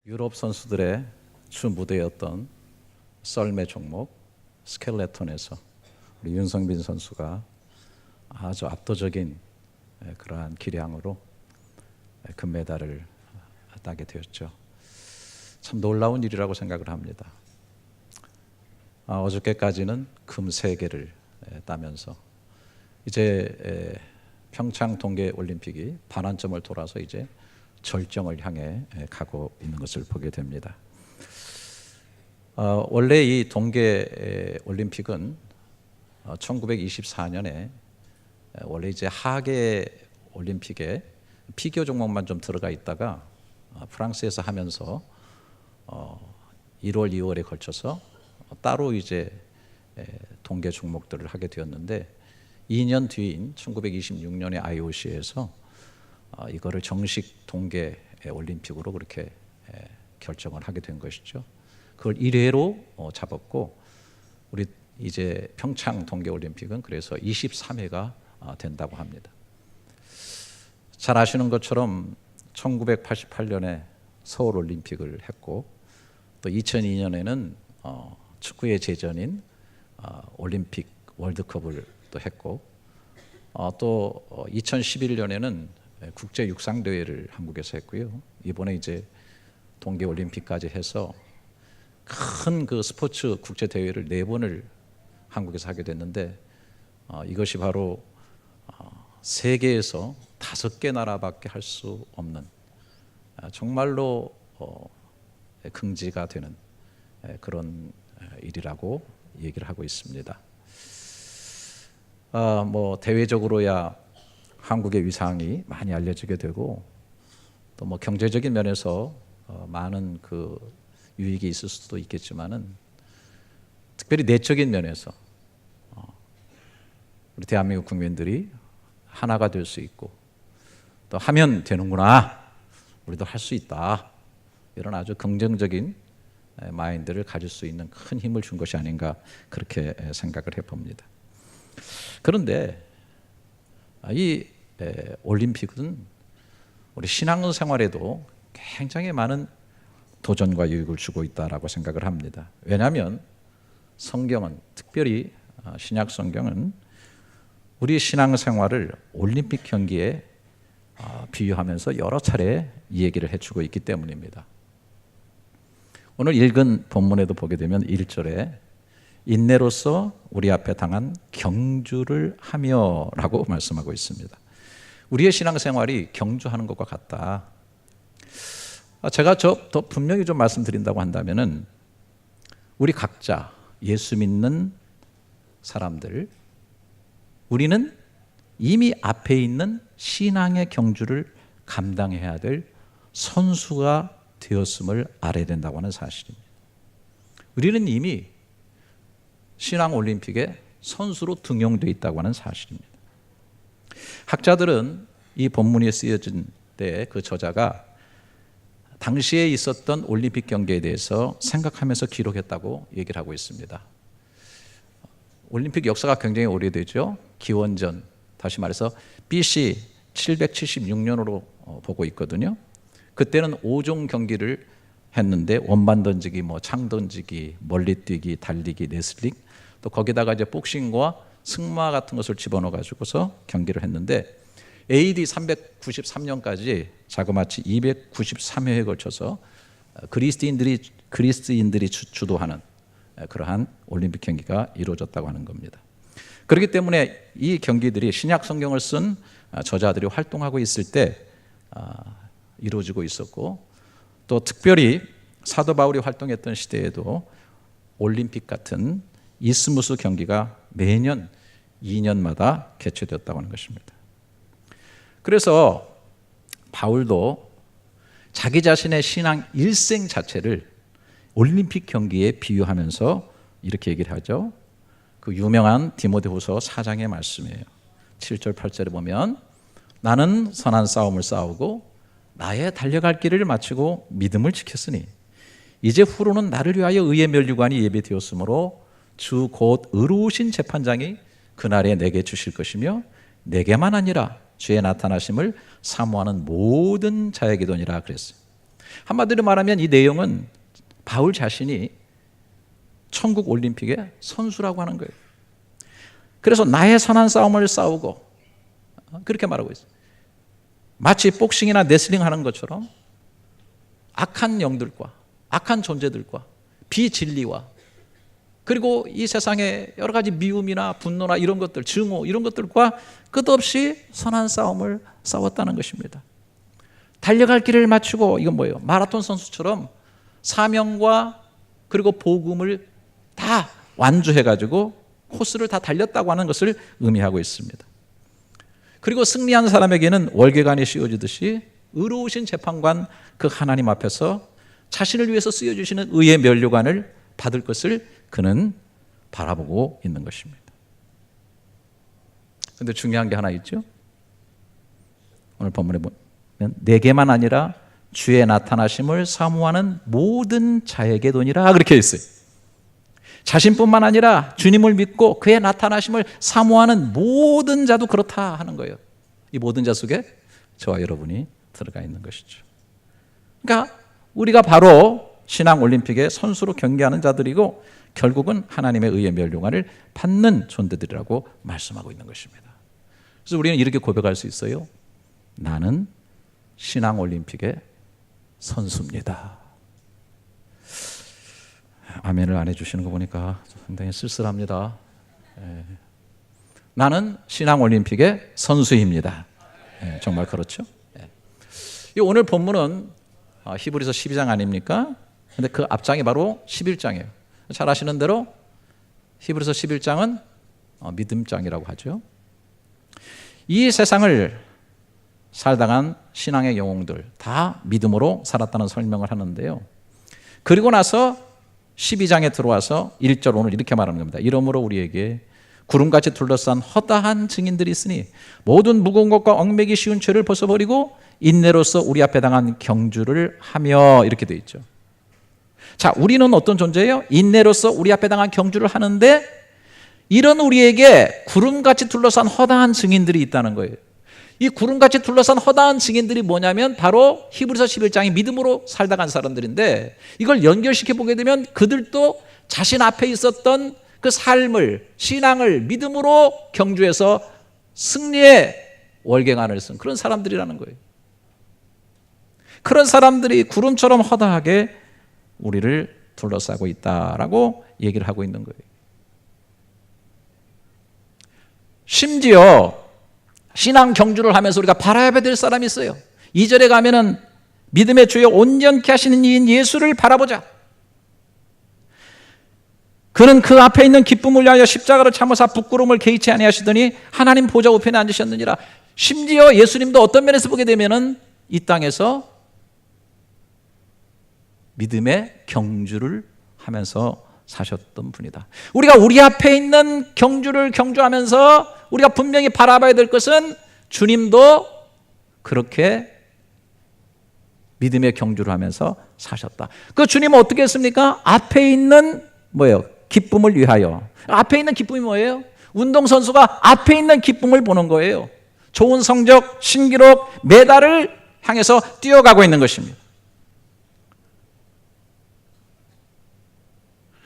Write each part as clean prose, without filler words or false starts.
유럽 선수들의 주 무대였던 썰매 종목 스켈레톤에서 우리 윤성빈 선수가 아주 압도적인 그러한 기량으로 금메달을 따게 되었죠. 참 놀라운 일이라고 생각을 합니다. 어저께까지는 금 3개를 따면서 이제 평창 동계올림픽이 반환점을 돌아서 이제 절정을 향해 가고 있는 것을 보게 됩니다. 원래 이 동계올림픽은 1924년에 원래 이제 하계 올림픽에 피겨 종목만 좀 들어가 있다가 프랑스에서 하면서 1월, 2월에 걸쳐서 따로 이제 동계 종목들을 하게 되었는데 2년 뒤인 1926년에 IOC에서 이거를 정식 동계 올림픽으로 그렇게 결정을 하게 된 것이죠. 그걸 1회로 잡았고 우리 이제 평창 동계 올림픽은 그래서 23회가 된다고 합니다. 잘 아시는 것처럼 1988년에 서울 올림픽을 했고 또 2002년에는 축구의 제전인 올림픽 월드컵을 또 했고 또 2011년에는 국제 육상 대회를 한국에서 했고요. 이번에 이제 동계 올림픽까지 해서 큰 그 스포츠 국제 대회를 4번을 한국에서 하게 됐는데 이것이 바로 세계에서 5개 나라밖에 할 수 없는 정말로 긍지가 되는 그런 일이라고 얘기를 하고 있습니다. 뭐 대외적으로야 한국의 위상이 많이 알려지게 되고 또 뭐 경제적인 면에서 많은 그 유익이 있을 수도 있겠지만은 특별히 내적인 면에서 우리 대한민국 국민들이 하나가 될 수 있고 또 하면 되는구나, 우리도 할 수 있다, 이런 아주 긍정적인 마인드를 가질 수 있는 큰 힘을 준 것이 아닌가 그렇게 생각을 해봅니다. 그런데 이 올림픽은 우리 신앙생활에도 굉장히 많은 도전과 유익을 주고 있다라고 생각을 합니다. 왜냐하면 성경은 특별히 신약 성경은 우리 신앙생활을 올림픽 경기에 비유하면서 여러 차례 얘기를 해주고 있기 때문입니다. 오늘 읽은 본문에도 보게 되면 1절에 인내로서 우리 앞에 당한 경주를 하며 라고 말씀하고 있습니다. 우리의 신앙생활이 경주하는 것과 같다. 제가 더 분명히 좀 말씀드린다고 한다면은 우리 각자 예수 믿는 사람들, 우리는 이미 앞에 있는 신앙의 경주를 감당해야 될 선수가 되었음을 알아야 된다고 하는 사실입니다. 우리는 이미 신앙 올림픽에 선수로 등용되어 있다고 하는 사실입니다. 학자들은 이 본문이 쓰여진 때 그 저자가 당시에 있었던 올림픽 경기에 대해서 생각하면서 기록했다고 얘기를 하고 있습니다. 올림픽 역사가 굉장히 오래되죠. 기원전, 다시 말해서 BC 776년으로 보고 있거든요. 그때는 5종 경기를 했는데 원반 던지기, 뭐 창 던지기, 멀리 뛰기, 달리기, 레슬링, 또 거기다가 이제 복싱과 승마 같은 것을 집어넣어 가지고서 경기를 했는데 AD 393년까지 자그마치 293회에 걸쳐서 그리스인들이 주도하는 그러한 올림픽 경기가 이루어졌다고 하는 겁니다. 그렇기 때문에 이 경기들이 신약 성경을 쓴 저자들이 활동하고 있을 때 이루어지고 있었고 또 특별히 사도 바울이 활동했던 시대에도 올림픽 같은 이스무스 경기가 매년 2년마다 개최되었다고 하는 것입니다. 그래서 바울도 자기 자신의 신앙 일생 자체를 올림픽 경기에 비유하면서 이렇게 얘기를 하죠. 그 유명한 디모데후서 4장의 말씀이에요. 7절 8절에 보면 나는 선한 싸움을 싸우고 나의 달려갈 길을 마치고 믿음을 지켰으니 이제 후로는 나를 위하여 의의 면류관이 예배되었으므로 주 곧 의로우신 재판장이 그날에 내게 주실 것이며 내게만 아니라 주의 나타나심을 사모하는 모든 자에게도니라 그랬어요. 한마디로 말하면 이 내용은 바울 자신이 천국 올림픽의 선수라고 하는 거예요. 그래서 나의 선한 싸움을 싸우고, 그렇게 말하고 있어요. 마치 복싱이나 레슬링 하는 것처럼 악한 영들과 악한 존재들과 비진리와 그리고 이 세상의 여러 가지 미움이나 분노나 이런 것들, 증오 이런 것들과 끝없이 선한 싸움을 싸웠다는 것입니다. 달려갈 길을 맞추고, 이건 뭐예요? 마라톤 선수처럼 사명과 그리고 복음을 다 완주해가지고 코스를 다 달렸다고 하는 것을 의미하고 있습니다. 그리고 승리한 사람에게는 월계관이 씌워지듯이 의로우신 재판관 그 하나님 앞에서 자신을 위해서 쓰여주시는 의의 면류관을 받을 것을 그는 바라보고 있는 것입니다. 그런데 중요한 게 하나 있죠. 오늘 본문에 보면 내게만 아니라 주의 나타나심을 사모하는 모든 자에게도니라 그렇게 있어요. 자신뿐만 아니라 주님을 믿고 그의 나타나심을 사모하는 모든 자도 그렇다 하는 거예요. 이 모든 자 속에 저와 여러분이 들어가 있는 것이죠. 그러니까 우리가 바로 신앙 올림픽의 선수로 경기하는 자들이고 결국은 하나님의 의의 면류관을 받는 존재들이라고 말씀하고 있는 것입니다. 그래서 우리는 이렇게 고백할 수 있어요. 나는 신앙 올림픽의 선수입니다. 아멘을 안 해주시는 거 보니까 상당히 쓸쓸합니다. 나는 신앙 올림픽의 선수입니다. 정말 그렇죠. 오늘 본문은 히브리서 12장 아닙니까? 근데 그 앞장이 바로 11장이에요. 잘 아시는 대로 히브리서 11장은 믿음장이라고 하죠. 이 세상을 살다간 신앙의 영웅들 다 믿음으로 살았다는 설명을 하는데요. 그리고 나서 12장에 들어와서 1절 오늘 이렇게 말하는 겁니다. 이러므로 우리에게 구름같이 둘러싼 허다한 증인들이 있으니 모든 무거운 것과 얽매기 쉬운 죄를 벗어버리고 인내로서 우리 앞에 당한 경주를 하며 이렇게 되어 있죠. 자, 우리는 어떤 존재예요? 인내로서 우리 앞에 당한 경주를 하는데 이런 우리에게 구름같이 둘러싼 허다한 증인들이 있다는 거예요. 이 구름같이 둘러싼 허다한 증인들이 뭐냐면 바로 히브리서 11장이 믿음으로 살다 간 사람들인데 이걸 연결시켜 보게 되면 그들도 자신 앞에 있었던 그 삶을, 신앙을 믿음으로 경주해서 승리의 월경안을 쓴 그런 사람들이라는 거예요. 그런 사람들이 구름처럼 허다하게 우리를 둘러싸고 있다라고 얘기를 하고 있는 거예요. 심지어 신앙 경주를 하면서 우리가 바라봐야 될 사람이 있어요. 2절에 가면은 믿음의 주여 온전케 하시는 이인 예수를 바라보자. 그는 그 앞에 있는 기쁨을 위하여 십자가를 참으사 부끄러움을 개의치 아니하시더니 하나님 보좌 우편에 앉으셨느니라. 심지어 예수님도 어떤 면에서 보게 되면은 이 땅에서 믿음의 경주를 하면서 사셨던 분이다. 우리가 우리 앞에 있는 경주를 경주하면서 우리가 분명히 바라봐야 될 것은 주님도 그렇게 믿음의 경주를 하면서 사셨다. 그 주님은 어떻게 했습니까? 앞에 있는 뭐예요? 기쁨을 위하여. 앞에 있는 기쁨이 뭐예요? 운동선수가 앞에 있는 기쁨을 보는 거예요. 좋은 성적, 신기록, 메달을 향해서 뛰어가고 있는 것입니다.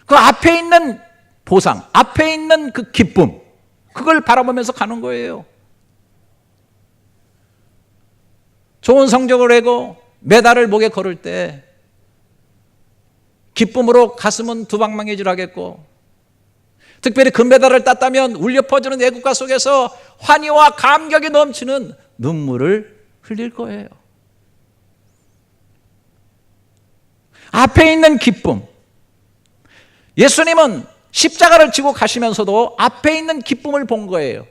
그 앞에 있는 보상, 앞에 있는 그 기쁨, 그걸 바라보면서 가는 거예요. 좋은 성적을 내고 메달을 목에 걸을 때 기쁨으로 가슴은 두방망이질하겠고, 특별히 금메달을 땄다면 울려 퍼지는 애국가 속에서 환희와 감격이 넘치는 눈물을 흘릴 거예요. 앞에 있는 기쁨. 예수님은 십자가를 지고 가시면서도 앞에 있는 기쁨을 본 거예요.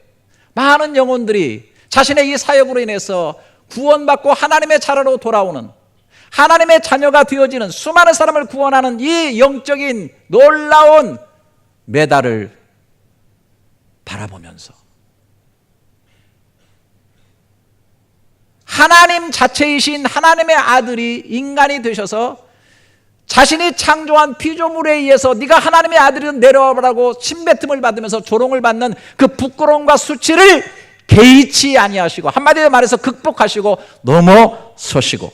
많은 영혼들이 자신의 이 사역으로 인해서 구원받고 하나님의 자녀로 돌아오는, 하나님의 자녀가 되어지는, 수많은 사람을 구원하는 이 영적인 놀라운 메달을 바라보면서 하나님 자체이신 하나님의 아들이 인간이 되셔서 자신이 창조한 피조물에 의해서 네가 하나님의 아들이든 내려와보라고 침뱉음을 받으면서 조롱을 받는 그 부끄러움과 수치를 개의치 아니하시고, 한마디로 말해서 극복하시고 넘어서시고,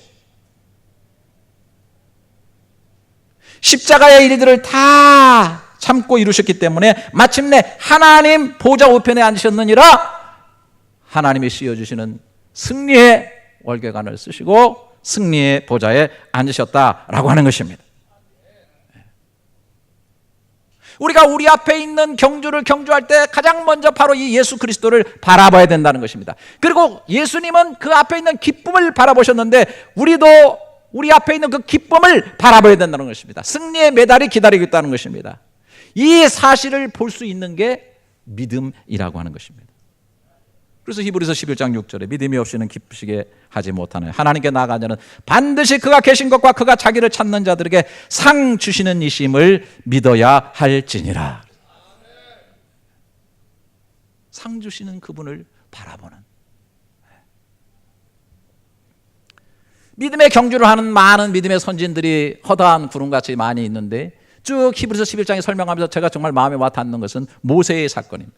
십자가의 일들을 다 참고 이루셨기 때문에 마침내 하나님 보좌 우편에 앉으셨느니라 하나님이 씌워주시는 승리의 월계관을 쓰시고 승리의 보좌에 앉으셨다라고 하는 것입니다. 우리가 우리 앞에 있는 경주를 경주할 때 가장 먼저 바로 이 예수 그리스도를 바라봐야 된다는 것입니다. 그리고 예수님은 그 앞에 있는 기쁨을 바라보셨는데 우리도 우리 앞에 있는 그 기쁨을 바라봐야 된다는 것입니다. 승리의 메달이 기다리고 있다는 것입니다. 이 사실을 볼 수 있는 게 믿음이라고 하는 것입니다. 그래서 히브리서 11장 6절에 믿음이 없이는 기쁘시게 하지 못하는 하나님께 나아가는 자는 반드시 그가 계신 것과 그가 자기를 찾는 자들에게 상 주시는 이심을 믿어야 할지니라. 상 주시는 그분을 바라보는, 믿음의 경주를 하는 많은 믿음의 선진들이 허다한 구름같이 많이 있는데 쭉 히브리서 11장에 설명하면서 제가 정말 마음에 와 닿는 것은 모세의 사건입니다.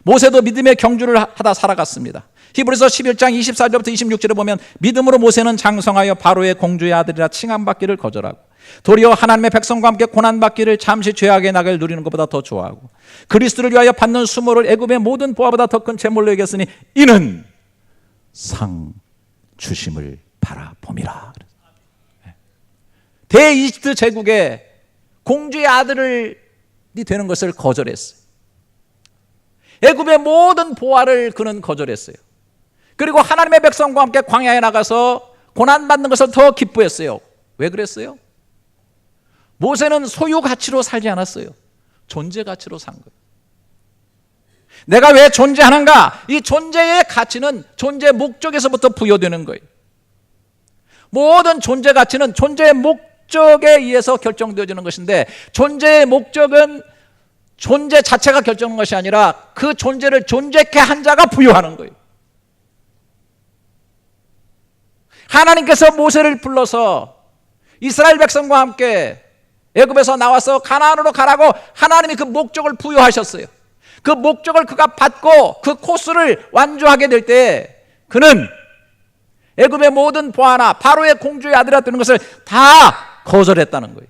모세도 믿음의 경주를 하다 살아갔습니다. 히브리서 11장 24절부터 26절에 보면 믿음으로 모세는 장성하여 바로의 공주의 아들이라 칭함받기를 거절하고 도리어 하나님의 백성과 함께 고난받기를 잠시 죄악의 낙을 누리는 것보다 더 좋아하고 그리스도를 위하여 받는 수모를 애굽의 모든 보화보다 더 큰 재물로 여겼으니 이는 상 주심을 바라봄이라. 대이집트 제국의 공주의 아들이 되는 것을 거절했어요. 애굽의 모든 보화를 그는 거절했어요. 그리고 하나님의 백성과 함께 광야에 나가서 고난받는 것을 더 기뻐했어요. 왜 그랬어요? 모세는 소유 가치로 살지 않았어요. 존재 가치로 산 거예요. 내가 왜 존재하는가? 이 존재의 가치는 존재 목적에서부터 부여되는 거예요. 모든 존재 가치는 존재의 목적에 의해서 결정되어지는 것인데 존재의 목적은 존재 자체가 결정하는 것이 아니라 그 존재를 존재케 한 자가 부여하는 거예요. 하나님께서 모세를 불러서 이스라엘 백성과 함께 애굽에서 나와서 가나안으로 가라고 하나님이 그 목적을 부여하셨어요. 그 목적을 그가 받고 그 코스를 완주하게 될 때 그는 애굽의 모든 보아나 바로의 공주의 아들이라 되는 것을 다 거절했다는 거예요.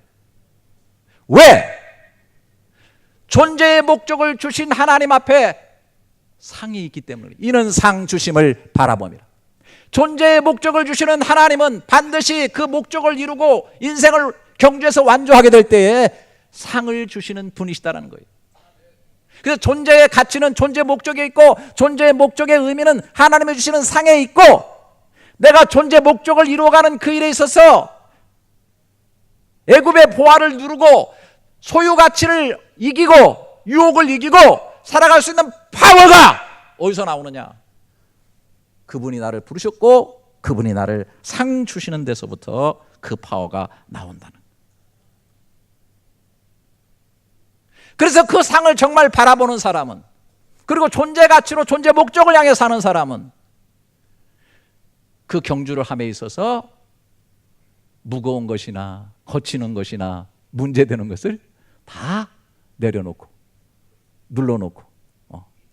왜? 존재의 목적을 주신 하나님 앞에 상이 있기 때문에 이는 상 주심을 바라봄이라. 존재의 목적을 주시는 하나님은 반드시 그 목적을 이루고 인생을 경주에서 완주하게 될 때에 상을 주시는 분이시다라는 거예요. 그래서 존재의 가치는 존재 목적에 있고 존재의 목적의 의미는 하나님이 주시는 상에 있고 내가 존재 목적을 이루어가는 그 일에 있어서 애굽의 보화를 누르고 소유 가치를 이기고 유혹을 이기고 살아갈 수 있는 파워가 어디서 나오느냐? 그분이 나를 부르셨고 그분이 나를 상 주시는 데서부터 그 파워가 나온다는 거예요. 그래서 그 상을 정말 바라보는 사람은, 그리고 존재 가치로 존재 목적을 향해 사는 사람은 그 경주를 함에 있어서 무거운 것이나 거치는 것이나 문제되는 것을 다 내려놓고 눌러놓고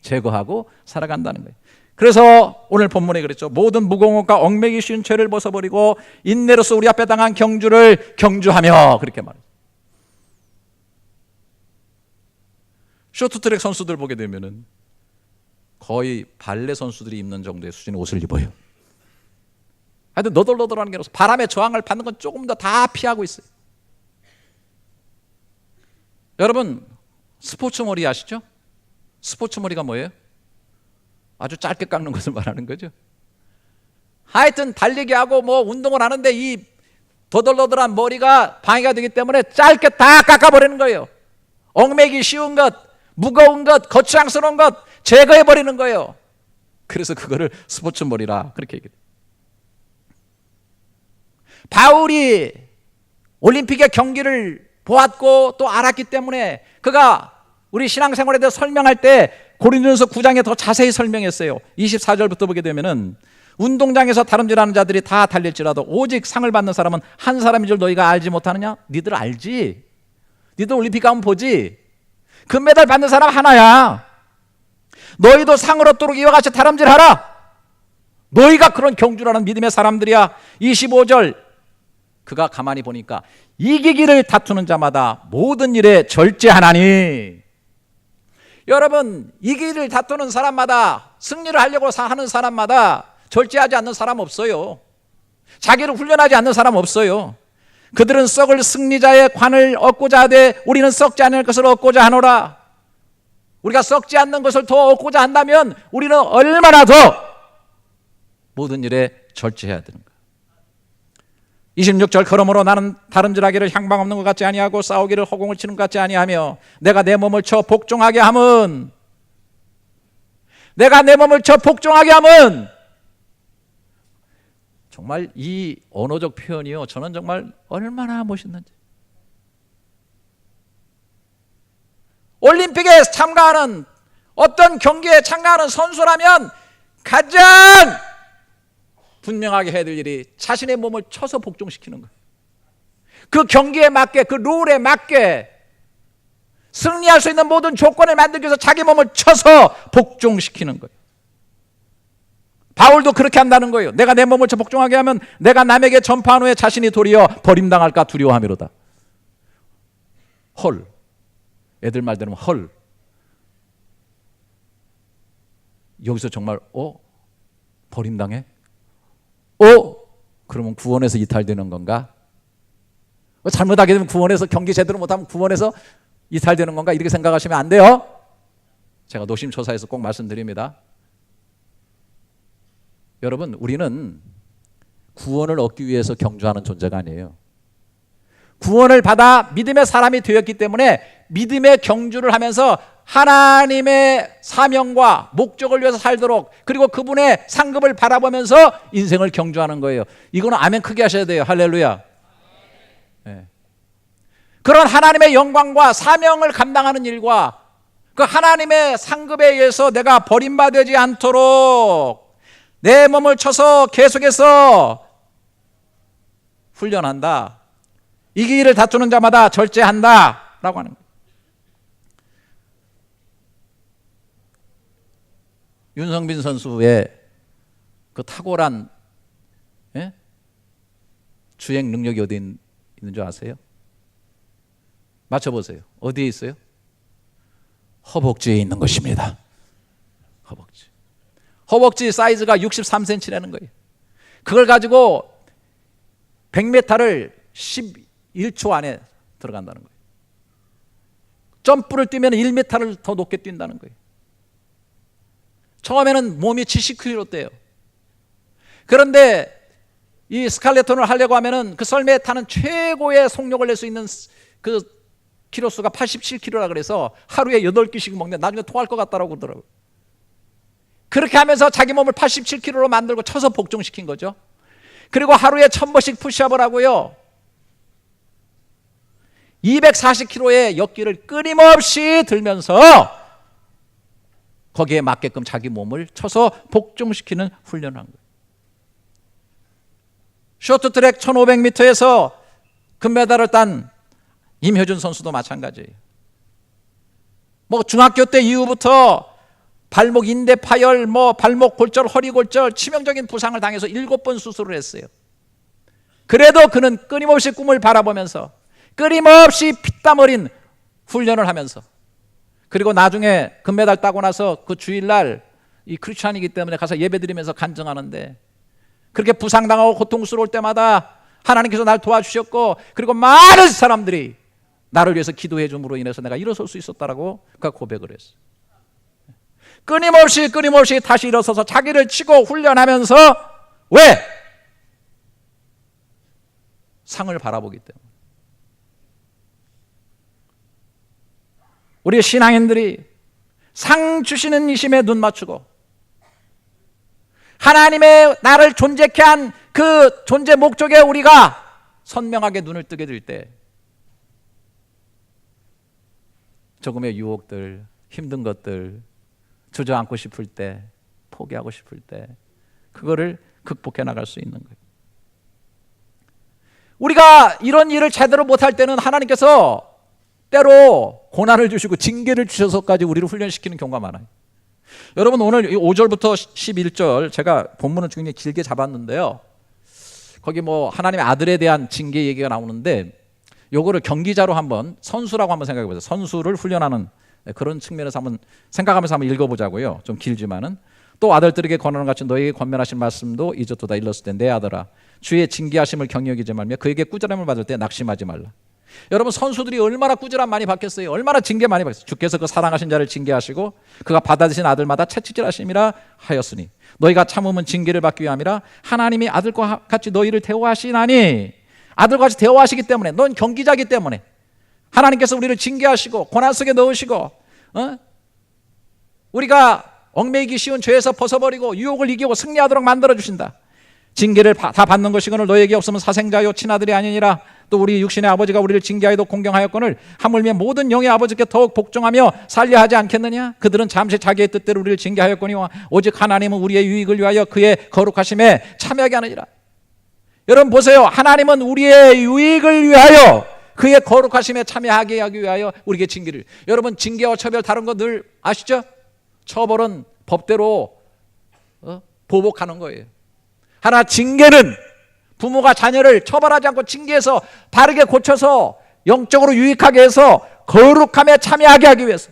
제거하고 살아간다는 거예요. 그래서 오늘 본문에 그랬죠. 모든 무거운 것과 얽매기 쉬운 죄를 벗어버리고 인내로서 우리 앞에 당한 경주를 경주하며, 그렇게 말해요. 쇼트트랙 선수들 보게 되면은 거의 발레 선수들이 입는 정도의 수준의 옷을 입어요. 하여튼 너덜너덜하는 게 없어. 바람에 저항을 받는 건 조금 더 다 피하고 있어요. 여러분, 스포츠 머리 아시죠? 스포츠 머리가 뭐예요? 아주 짧게 깎는 것을 말하는 거죠. 하여튼 달리기 하고 뭐 운동을 하는데 이 더덜더덜한 머리가 방해가 되기 때문에 짧게 다 깎아버리는 거예요. 얽매기 쉬운 것, 무거운 것, 거창스러운 것 제거해버리는 거예요. 그래서 그거를 스포츠 머리라 그렇게 얘기해요. 바울이 올림픽의 경기를 보았고 또 알았기 때문에 그가 우리 신앙생활에 대해 설명할 때 고린도전서 9장에 더 자세히 설명했어요. 24절부터 보게 되면은 운동장에서 다름질하는 자들이 다 달릴지라도 오직 상을 받는 사람은 한 사람인 줄 너희가 알지 못하느냐? 니들 알지? 니들 올림픽 가면 보지? 금메달 받는 사람 하나야. 너희도 상을 얻도록 이와 같이 다름질하라. 너희가 그런 경주라는 믿음의 사람들이야. 25절 그가 가만히 보니까 이기기를 다투는 자마다 모든 일에 절제하나니. 여러분, 이기기를 다투는 사람마다, 승리를 하려고 하는 사람마다 절제하지 않는 사람 없어요. 자기를 훈련하지 않는 사람 없어요. 그들은 썩을 승리자의 관을 얻고자 하되 우리는 썩지 않을 것을 얻고자 하노라. 우리가 썩지 않는 것을 더 얻고자 한다면 우리는 얼마나 더 모든 일에 절제해야 되는 거예요. 26절, 그러므로 나는 다름질하기를 향방 없는 것 같지 아니하고 싸우기를 허공을 치는 것 같지 아니하며 내가 내 몸을 쳐 복종하게 함은, 내가 내 몸을 쳐 복종하게 함은, 정말 이 언어적 표현이요, 저는 정말 얼마나 멋있는지. 올림픽에 참가하는, 어떤 경기에 참가하는 선수라면 가장 분명하게 해야 될 일이 자신의 몸을 쳐서 복종시키는 거예요. 그 경기에 맞게, 그 룰에 맞게 승리할 수 있는 모든 조건을 만들기 위해서 자기 몸을 쳐서 복종시키는 거예요. 바울도 그렇게 한다는 거예요. 내가 내 몸을 쳐 복종하게 하면 내가 남에게 전파한 후에 자신이 도리어 버림당할까 두려워함이로다. 헐, 애들 말대로 헐, 여기서 정말 버림당해? 그러면 구원에서 이탈되는 건가? 잘못하게 되면 구원에서, 경기 제대로 못하면 구원에서 이탈되는 건가? 이렇게 생각하시면 안 돼요. 제가 노심초사해서 꼭 말씀드립니다. 여러분, 우리는 구원을 얻기 위해서 경주하는 존재가 아니에요. 구원을 받아 믿음의 사람이 되었기 때문에 믿음의 경주를 하면서 하나님의 사명과 목적을 위해서 살도록, 그리고 그분의 상급을 바라보면서 인생을 경주하는 거예요. 이거는 아멘 크게 하셔야 돼요. 할렐루야. 네. 그런 하나님의 영광과 사명을 감당하는 일과 그 하나님의 상급에 의해서 내가 버림받지 않도록 내 몸을 쳐서 계속해서 훈련한다. 이기기를 다투는 자마다 절제한다 라고 하는 거예요. 윤성빈 선수의 그 탁월한 주행 능력이 어디 있는 줄 아세요? 맞춰보세요. 어디에 있어요? 허벅지에 있는 것입니다. 허벅지 사이즈가 63cm라는 거예요. 그걸 가지고 100m를 11초 안에 들어간다는 거예요. 점프를 뛰면 1m를 더 높게 뛴다는 거예요. 처음에는 몸이 70kg 대요. 그런데 이 스칼레톤을 하려고 하면은 그 썰매에 타는 최고의 속력을 낼 수 있는 그 키로수가 87kg라 그래서 하루에 8끼씩 먹는데 나중에 토할 것 같다라고 그러더라고요. 그렇게 하면서 자기 몸을 87kg로 만들고 쳐서 복종시킨 거죠. 그리고 하루에 1000번씩 푸시업을 하고요, 240kg의 역기를 끊임없이 들면서 거기에 맞게끔 자기 몸을 쳐서 복종시키는 훈련을 한 거예요. 쇼트트랙 1500m에서 금메달을 딴 임효준 선수도 마찬가지예요. 중학교 때 이후부터 발목 인대 파열, 발목 골절, 허리 골절, 치명적인 부상을 당해서 7번 수술을 했어요. 그래도 그는 끊임없이 꿈을 바라보면서 끊임없이 피땀 어린 훈련을 하면서, 그리고 나중에 금메달 따고 나서 그 주일날 이 크리스찬이기 때문에 가서 예배드리면서 간증하는데, 그렇게 부상당하고 고통스러울 때마다 하나님께서 날 도와주셨고, 그리고 많은 사람들이 나를 위해서 기도해 줌으로 인해서 내가 일어설 수 있었다라고 그가 고백을 했어요. 끊임없이 다시 일어서서 자기를 치고 훈련하면서, 왜? 상을 바라보기 때문에. 우리 신앙인들이 상 주시는 이심에 눈 맞추고 하나님의 나를 존재케 한 그 존재 목적에 우리가 선명하게 눈을 뜨게 될 때, 조금의 유혹들, 힘든 것들, 주저앉고 싶을 때, 포기하고 싶을 때, 그거를 극복해 나갈 수 있는 거예요. 우리가 이런 일을 제대로 못할 때는 하나님께서 때로 고난을 주시고 징계를 주셔서까지 우리를 훈련시키는 경우가 많아요. 여러분, 오늘 5절부터 11절 제가 본문은 굉장히 길게 잡았는데요, 거기 뭐 하나님의 아들에 대한 징계 얘기가 나오는데 요거를 경기자로 한번 선수라고 한번 생각해 보세요. 선수를 훈련하는 그런 측면에서 한번 생각하면서 한번 읽어보자고요. 좀 길지만은 또 아들들에게 권하는 같이 너에게 권면하신 말씀도 잊었도다. 일렀을 때 내 아들아 주의 징계하심을 경여기지 말며 그에게 꾸지람을 받을 때 낙심하지 말라. 여러분 선수들이 얼마나 꾸지람 많이 받겠어요. 얼마나 징계 많이 받겠어요. 주께서 그 사랑하신 자를 징계하시고 그가 받아드신 아들마다 채찍질하심이라 하였으니 너희가 참으면 징계를 받기 위함이라. 하나님이 아들과 같이 너희를 대우하시나니 아들과 같이 대우하시기 때문에 넌 경기자이기 때문에 하나님께서 우리를 징계하시고 고난 속에 넣으시고 우리가 얽매이기 쉬운 죄에서 벗어버리고 유혹을 이기고 승리하도록 만들어주신다. 징계를 다 받는 것이거늘 너에게 없으면 사생자요 친아들이 아니니라. 또 우리 육신의 아버지가 우리를 징계하여도 공경하였거늘 하물며 모든 영의 아버지께 더욱 복종하며 살려하지 않겠느냐. 그들은 잠시 자기의 뜻대로 우리를 징계하였거니와 오직 하나님은 우리의 유익을 위하여 그의 거룩하심에 참여하게 하느니라. 여러분 보세요. 하나님은 우리의 유익을 위하여 그의 거룩하심에 참여하게 하기 위하여 우리에게 징계를. 여러분 징계와 처벌 다른 거 늘 아시죠? 처벌은 법대로 보복하는 거예요. 하나 징계는 부모가 자녀를 처벌하지 않고 징계해서 바르게 고쳐서 영적으로 유익하게 해서 거룩함에 참여하게 하기 위해서.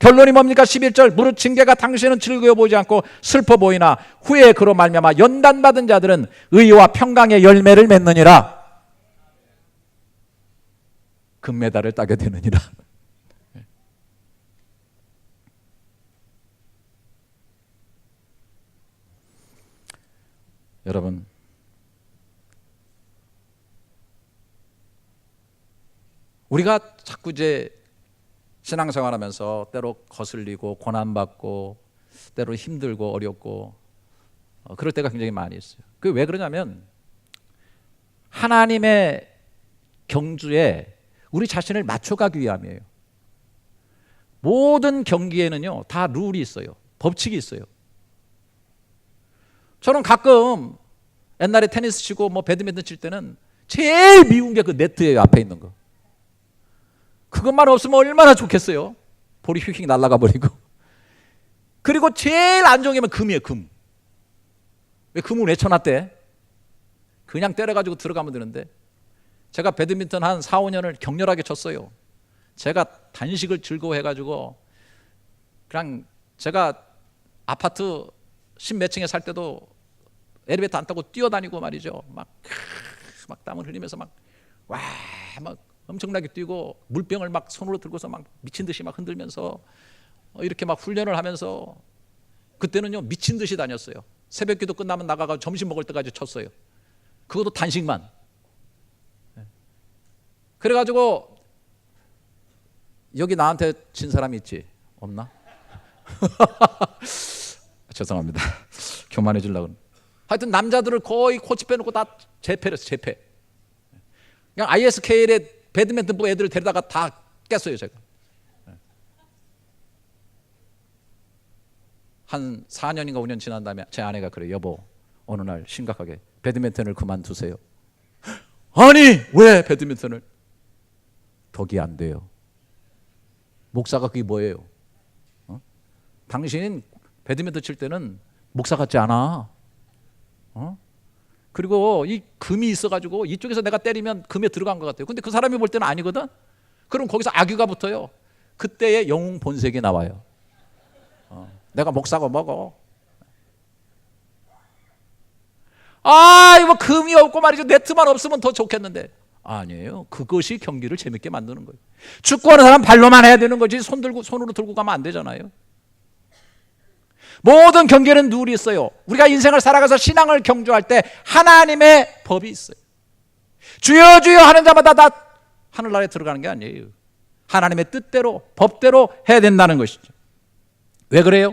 결론이 뭡니까? 11절 무릇 징계가 당신은 즐거워 보이지 않고 슬퍼 보이나 후에 그로 말미암아 연단받은 자들은 의와 평강의 열매를 맺느니라. 금메달을 따게 되느니라. 여러분 우리가 자꾸 이제 신앙생활하면서 때로 거슬리고 고난받고 때로 힘들고 어렵고 그럴 때가 굉장히 많이 있어요. 그게 왜 그러냐면 하나님의 경주에 우리 자신을 맞춰가기 위함이에요. 모든 경기에는요 다 룰이 있어요. 법칙이 있어요. 저는 가끔 옛날에 테니스 치고 뭐 배드민턴 칠 때는 제일 미운 게 그 네트예요. 앞에 있는 거. 그것만 없으면 얼마나 좋겠어요. 볼이 휙휙 날아가 버리고. 그리고 제일 안 좋은 게 금이에요. 금. 왜 금을 왜 쳐놨대? 그냥 때려가지고 들어가면 되는데 제가 배드민턴 한 4, 5년을 격렬하게 쳤어요. 제가 단식을 즐거워해가지고 그냥 제가 아파트 10몇 층에 살 때도 엘리베이터 안 타고 뛰어다니고 말이죠. 막 땀을 흘리면서 막 엄청나게 뛰고 물병을 막 손으로 들고서 막 미친 듯이 막 흔들면서 이렇게 막 훈련을 하면서 그때는요 미친 듯이 다녔어요. 새벽기도 끝나면 나가서 점심 먹을 때까지 쳤어요. 그것도 단식만. 그래가지고 여기 나한테 진 사람이 있지? 없나? 죄송합니다. 교만해지려고. 하여튼 남자들을 거의 코치 빼놓고 다 재패랬어요. 재패. 그냥 ISKL에 배드민턴부 애들을 데려다가 다 깼어요. 제가. 한 4년인가 5년 지난 다음에 제 아내가 그래요. 여보 어느 날 심각하게 배드민턴을 그만두세요. 아니 왜 배드민턴을? 덕이 안 돼요. 목사가 그게 뭐예요? 당신 배드민턴 칠 때는 목사 같지 않아. 그리고 이 금이 있어가지고 이쪽에서 내가 때리면 금에 들어간 것 같아요. 근데 그 사람이 볼 때는 아니거든. 그럼 거기서 악유가 붙어요. 그때의 영웅 본색이 나와요. 내가 목사고 뭐고. 이거 금이 없고 말이죠. 네트만 없으면 더 좋겠는데. 아니에요. 그것이 경기를 재밌게 만드는 거예요. 축구하는 사람 발로만 해야 되는 거지 손으로 들고 가면 안 되잖아요. 모든 경계는 룰이 있어요. 우리가 인생을 살아가서 신앙을 경주할 때 하나님의 법이 있어요. 주여 주여 하는 자마다 다 하늘나라에 들어가는 게 아니에요. 하나님의 뜻대로 법대로 해야 된다는 것이죠. 왜 그래요?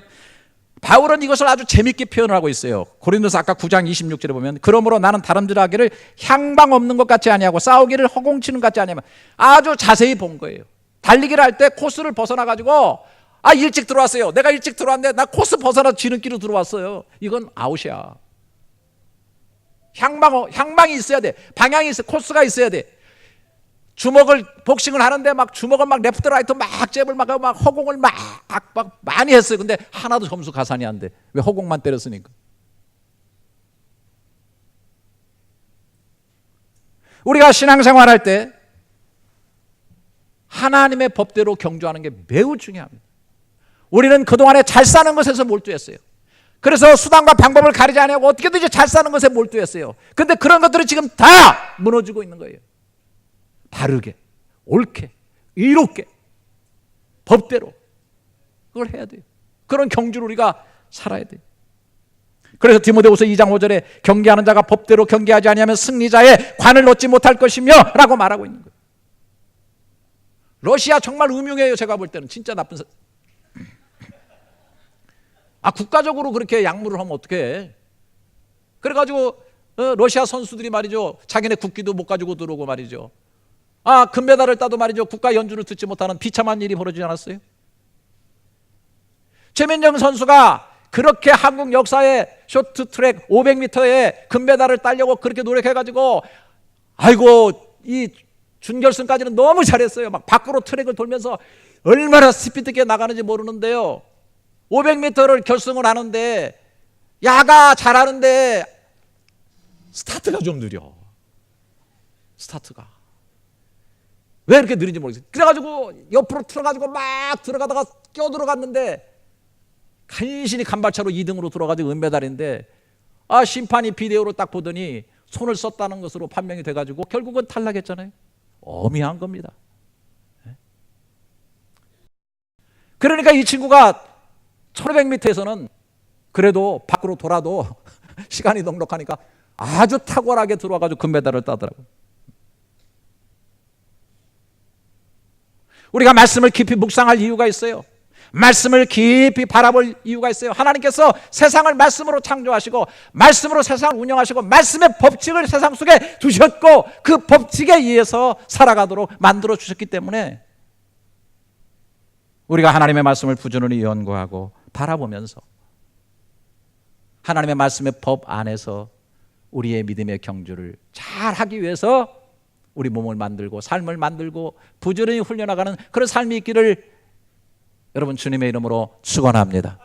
바울은 이것을 아주 재밌게 표현을 하고 있어요. 고린도서 아까 9장 26절에 보면 그러므로 나는 다름들 하기를 향방 없는 것 같지 아니하고 싸우기를 허공치는 것 같지 아니하면 아주 자세히 본 거예요. 달리기를 할 때 코스를 벗어나 가지고 일찍 들어왔어요. 내가 일찍 들어왔는데 나 코스 벗어나 지름길로 들어왔어요. 이건 아웃이야. 향방이 있어야 돼. 방향이 있어. 코스가 있어야 돼. 복싱을 하는데 막 주먹을 막 레프트 라이트 막 잽을 막 허공을 막 많이 했어요. 근데 하나도 점수 가산이 안 돼. 왜? 허공만 때렸으니까. 우리가 신앙생활할 때 하나님의 법대로 경주하는 게 매우 중요합니다. 우리는 그동안에 잘 사는 것에서 몰두했어요. 그래서 수단과 방법을 가리지 않고 어떻게든지 잘 사는 것에 몰두했어요. 그런데 그런 것들이 지금 다 무너지고 있는 거예요. 바르게, 옳게, 의롭게, 법대로 그걸 해야 돼요. 그런 경주를 우리가 살아야 돼요. 그래서 디모데후서 2장 5절에 경계하는 자가 법대로 경계하지 아니하면 승리자의 관을 얻지 못할 것이며 라고 말하고 있는 거예요. 러시아 정말 음흉해요. 제가 볼 때는 진짜 나쁜 국가적으로 그렇게 약물을 하면 어떡해. 그래가지고 러시아 선수들이 말이죠, 자기네 국기도 못 가지고 들어오고 말이죠, 금메달을 따도 말이죠, 국가 연주를 듣지 못하는 비참한 일이 벌어지지 않았어요? 최민정 선수가 그렇게 한국 역사에 쇼트트랙 500m에 금메달을 따려고 그렇게 노력해가지고 이 준결승까지는 너무 잘했어요. 막 밖으로 트랙을 돌면서 얼마나 스피드 있게 나가는지 모르는데요, 500m를 결승을 하는데 야가 잘하는데 스타트가 좀 느려. 스타트가 왜 이렇게 느린지 모르겠어요. 그래가지고 옆으로 틀어가지고 막 들어가다가 껴들어갔는데 간신히 간발차로 2등으로 들어가지고 은메달인데 심판이 비디오로 딱 보더니 손을 썼다는 것으로 판명이 돼가지고 결국은 탈락했잖아요. 어미한 겁니다. 그러니까 이 친구가 1500m에서는 그래도 밖으로 돌아도 시간이 넉넉하니까 아주 탁월하게 들어와가지고 금메달을 따더라고요. 우리가 말씀을 깊이 묵상할 이유가 있어요. 말씀을 깊이 바라볼 이유가 있어요. 하나님께서 세상을 말씀으로 창조하시고 말씀으로 세상을 운영하시고 말씀의 법칙을 세상 속에 두셨고 그 법칙에 의해서 살아가도록 만들어 주셨기 때문에 우리가 하나님의 말씀을 부지런히 연구하고 바라보면서 하나님의 말씀의 법 안에서 우리의 믿음의 경주를 잘 하기 위해서 우리 몸을 만들고 삶을 만들고 부지런히 훈련해가는 그런 삶이 있기를 여러분 주님의 이름으로 축원합니다.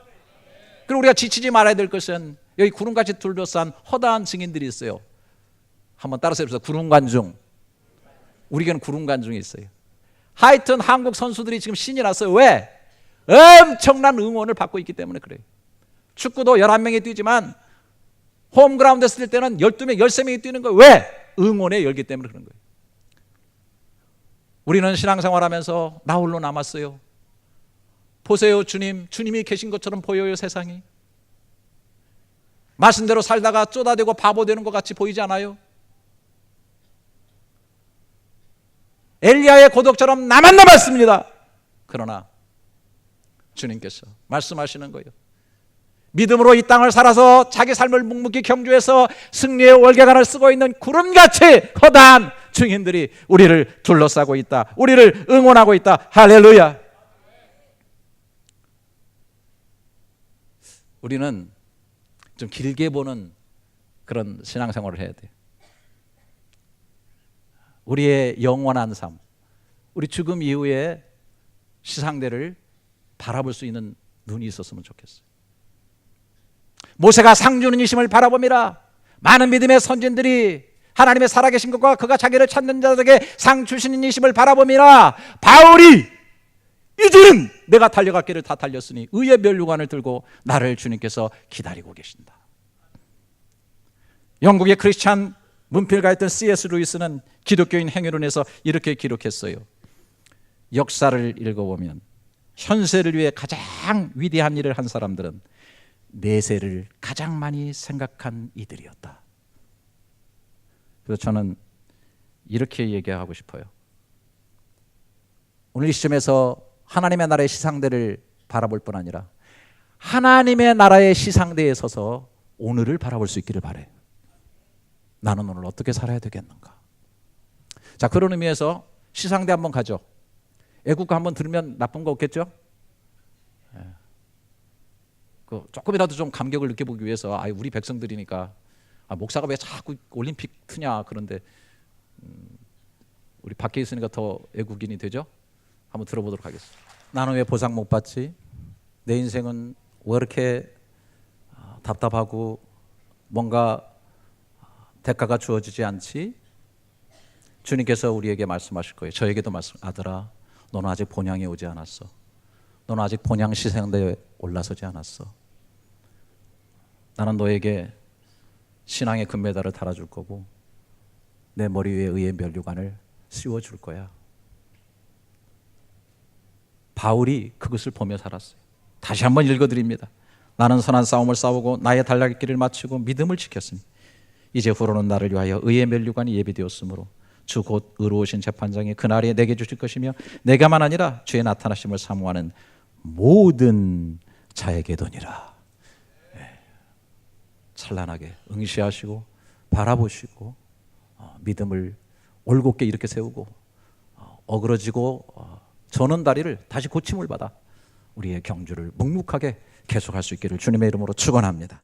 그리고 우리가 지치지 말아야 될 것은 여기 구름같이 둘러싼 허다한 증인들이 있어요. 한번 따라서 해보세요. 구름관중. 우리에게는 구름관중이 있어요. 하여튼 한국 선수들이 지금 신이 났어요. 왜? 엄청난 응원을 받고 있기 때문에 그래요. 축구도 11명이 뛰지만 홈그라운드에서 뛸 때는 12명, 13명이 뛰는 거예요. 왜? 응원의 열기 때문에 그런 거예요. 우리는 신앙생활하면서 나 홀로 남았어요. 보세요, 주님이 계신 것처럼 보여요, 세상이. 말씀대로 살다가 쪼다대고 바보 되는 것 같이 보이지 않아요? 엘리야의 고독처럼 나만 남았습니다. 그러나 주님께서 말씀하시는 거예요. 믿음으로 이 땅을 살아서 자기 삶을 묵묵히 경주해서 승리의 월계관을 쓰고 있는 구름같이 허다한 증인들이 우리를 둘러싸고 있다. 우리를 응원하고 있다. 할렐루야. 우리는 좀 길게 보는 그런 신앙생활을 해야 돼요. 우리의 영원한 삶, 우리 죽음 이후에 시상대를 바라볼 수 있는 눈이 있었으면 좋겠어요. 모세가 상 주는 이심을 바라봅니다. 많은 믿음의 선진들이 하나님의 살아계신 것과 그가 자기를 찾는 자들에게 상 주시는 이심을 바라봅니다. 바울이 이제는 내가 달려갈 길을 다 달렸으니 의의 면류관을 들고 나를 주님께서 기다리고 계신다. 영국의 크리스찬 문필가였던 C.S. 루이스는 기독교인 행위론에서 이렇게 기록했어요. 역사를 읽어보면 현세를 위해 가장 위대한 일을 한 사람들은 내세를 가장 많이 생각한 이들이었다. 그래서 저는 이렇게 얘기하고 싶어요. 오늘 이 시점에서 하나님의 나라의 시상대를 바라볼 뿐 아니라 하나님의 나라의 시상대에 서서 오늘을 바라볼 수 있기를 바라요. 나는 오늘 어떻게 살아야 되겠는가? 자, 그런 의미에서 시상대 한번 가죠. 애국가 한번 들으면 나쁜 거 없겠죠? 조금이라도 좀 감격을 느껴보기 위해서 우리 백성들이니까 목사가 왜 자꾸 올림픽 트냐 그런데 우리 밖에 있으니까 더 애국인이 되죠? 한번 들어보도록 하겠습니다. 나는 왜 보상 못 받지? 내 인생은 왜 이렇게 답답하고 뭔가 대가가 주어지지 않지? 주님께서 우리에게 말씀하실 거예요. 저에게도 아들아, 너는 아직 본향에 오지 않았어. 너는 아직 본향 시생대에 올라서지 않았어. 나는 너에게 신앙의 금메달을 달아줄 거고 내 머리 위에 의의 면류관을 씌워줄 거야. 바울이 그것을 보며 살았어요. 다시 한번 읽어드립니다. 나는 선한 싸움을 싸우고 나의 달달길을 마치고 믿음을 지켰으니 이제 후로는 나를 위하여 의의 면류관이 예비되었으므로 주 곧 의로우신 재판장이 그날에 내게 주실 것이며 내가만 아니라 주의 나타나심을 사모하는 모든 자에게도니라. 찬란하게 응시하시고 바라보시고 믿음을 올곧게 이렇게 세우고 어그러지고 저는 다리를 다시 고침을 받아 우리의 경주를 묵묵하게 계속할 수 있기를 주님의 이름으로 축원합니다.